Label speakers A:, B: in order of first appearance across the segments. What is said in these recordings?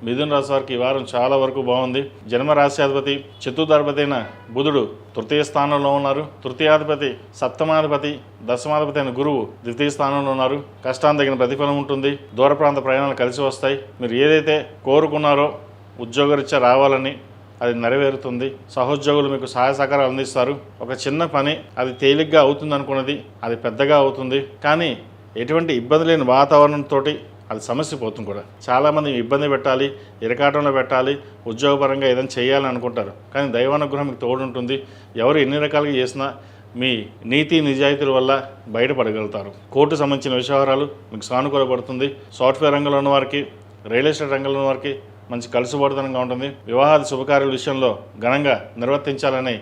A: మిథున రాశి వారికి ఈ వారం చాలా వరకు బాగుంది. జన్మ రాశ్యాధిపతి చతుర్థాధిపతి అయిన బుధుడు తృతీయ స్థానంలో ఉన్నారు. తృతీయాధిపతి సప్తమాధిపతి దశమాధిపతి అయిన గురువు ద్వితీయ స్థానంలో ఉన్నారు. కష్టానికి తగిన ప్రతిఫలం ఉంటుంది. దూర ప్రాంత ప్రయాణాలు కలిసి వస్తాయి. మీరు ఏదైతే కోరుకున్నారో ఉద్యోగరీత్యా రావాలని అది నెరవేరుతుంది. సహోద్యోగులు మీకు సహాయ సహకారాలు అందిస్తారు. ఒక చిన్న పని అది తేలిగ్గా అవుతుంది అనుకున్నది అది పెద్దగా అవుతుంది. కానీ ఎటువంటి ఇబ్బంది లేని వాతావరణంతో అది సమస్య పోతుంది కూడా. చాలామంది ఇబ్బంది పెట్టాలి, ఇరకాటంలో పెట్టాలి, ఉద్యోగపరంగా ఏదైనా చేయాలని అనుకుంటారు. కానీ దైవానుగ్రహం మీకు తోడు ఉంటుంది. ఎవరు ఎన్ని రకాలుగా చేసినా మీ నీతి నిజాయితీల వల్ల బయటపడగలుగుతారు. కోర్టు సంబంధించిన వ్యవహారాలు మీకు సానుకూలపడుతుంది. సాఫ్ట్వేర్ రంగంలో ఉన్న వారికి, రియల్ ఎస్టేట్ రంగంలో ఉన్న వారికి మంచి కలిసిబోధనంగా ఉంటుంది. వివాహాది శుభకార్యాల విషయంలో ఘనంగా నిర్వర్తించాలని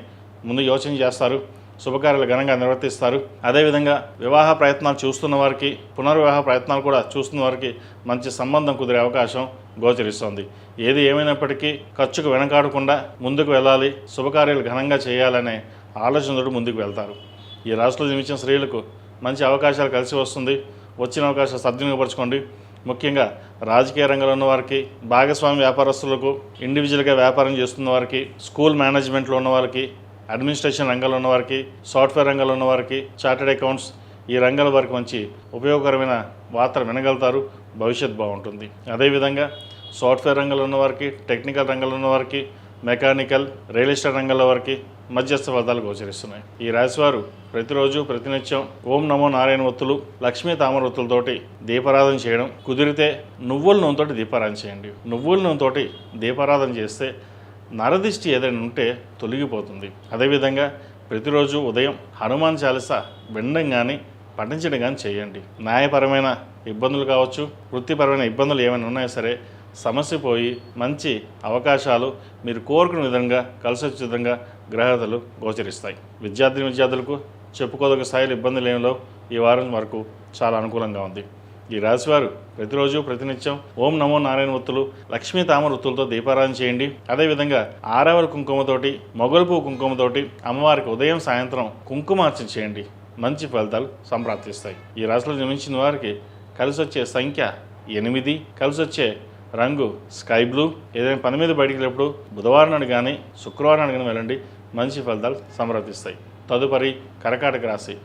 A: ముందు యోచన చేస్తారు. శుభకార్యాలు ఘనంగా నిర్వర్తిస్తారు. అదేవిధంగా వివాహ ప్రయత్నాలు చూస్తున్న వారికి, పునర్వివాహ ప్రయత్నాలు కూడా చూస్తున్న వారికి మంచి సంబంధం కుదిరే అవకాశం గోచరిస్తుంది. ఏది ఏమైనప్పటికీ ఖర్చుకు వెనకాడకుండా ముందుకు వెళ్ళాలి, శుభకార్యాలు ఘనంగా చేయాలనే ఆలోచనతో ముందుకు వెళ్తారు. ఈ రాశిలో జన్మించిన స్త్రీలకు మంచి అవకాశాలు కలిసి వస్తుంది. వచ్చిన అవకాశాలు సద్వినియోగపరచుకోండి. ముఖ్యంగా రాజకీయ రంగంలో ఉన్న వారికి, భాగస్వామి వ్యాపారస్తులకు, ఇండివిజువల్గా వ్యాపారం చేస్తున్న వారికి, స్కూల్ మేనేజ్మెంట్లో ఉన్న వారికి, అడ్మినిస్ట్రేషన్ రంగంలో ఉన్న వారికి, సాఫ్ట్వేర్ రంగంలో ఉన్న వారికి, చార్టెడ్ అకౌంట్స్ ఈ రంగాల వారికి మంచి ఉపయోగకరమైన వార్తలు వినగలుగుతారు. భవిష్యత్ బాగుంటుంది. అదేవిధంగా సాఫ్ట్వేర్ రంగంలో ఉన్న వారికి, టెక్నికల్ రంగంలో ఉన్న వారికి, మెకానికల్, రియల్ ఎస్టేట్ రంగంలో వారికి మధ్యస్థ ఫలితాలు గోచరిస్తున్నాయి. ఈ రాశివారు ప్రతిరోజు ప్రతినిత్యం ఓం నమో నారాయణ ఒత్తులు, లక్ష్మీ తామర ఒత్తులతోటి దీపారాధన చేయడం, కుదిరితే నువ్వుల నూనెతోటి దీపారాధన చేయండి. నువ్వుల నూనెతోటి దీపారాధన చేస్తే నరదిష్టి ఏదైనా ఉంటే తొలగిపోతుంది. అదేవిధంగా ప్రతిరోజు ఉదయం హనుమాన్ చాలీసా వినడం కానీ పఠించడం కానీ చేయండి. న్యాయపరమైన ఇబ్బందులు కావచ్చు, వృత్తిపరమైన ఇబ్బందులు ఏమైనా ఉన్నాయో సరే సమస్య పోయి మంచి అవకాశాలు మీరు కోరుకున్న విధంగా కలిసి వచ్చే విధంగా గ్రహతలు గోచరిస్తాయి. విద్యార్థులకు చెప్పుకోదగ్గ స్థాయిలో ఇబ్బందులు ఏమిలో ఈ వారం వరకు చాలా అనుకూలంగా ఉంది. ఈ రాశివారు ప్రతిరోజు ప్రతినిత్యం ఓం నమో నారాయణ ఒత్తులు, లక్ష్మీ తామర ఒత్తులతో దీపారాధన చేయండి. అదేవిధంగా ఆరవల కుంకుమతోటి, మొగలుపు కుంకుమతోటి అమ్మవారికి ఉదయం సాయంత్రం కుంకుమార్చన చేయండి. మంచి ఫలితాలు సంప్రాప్తిస్తాయి. ఈ రాశిలో జన్మించిన వారికి కలిసి వచ్చే సంఖ్య 8, కలిసి వచ్చే రంగు స్కై బ్లూ. ఏదైనా పని మీద బయటికి వెళ్ళినప్పుడు బుధవారం నాడు కానీ శుక్రవారం నాడు కానీ వెళ్ళండి. మంచి ఫలితాలు సంప్రాప్తిస్తాయి. తదుపరి కర్కాటక రాశి.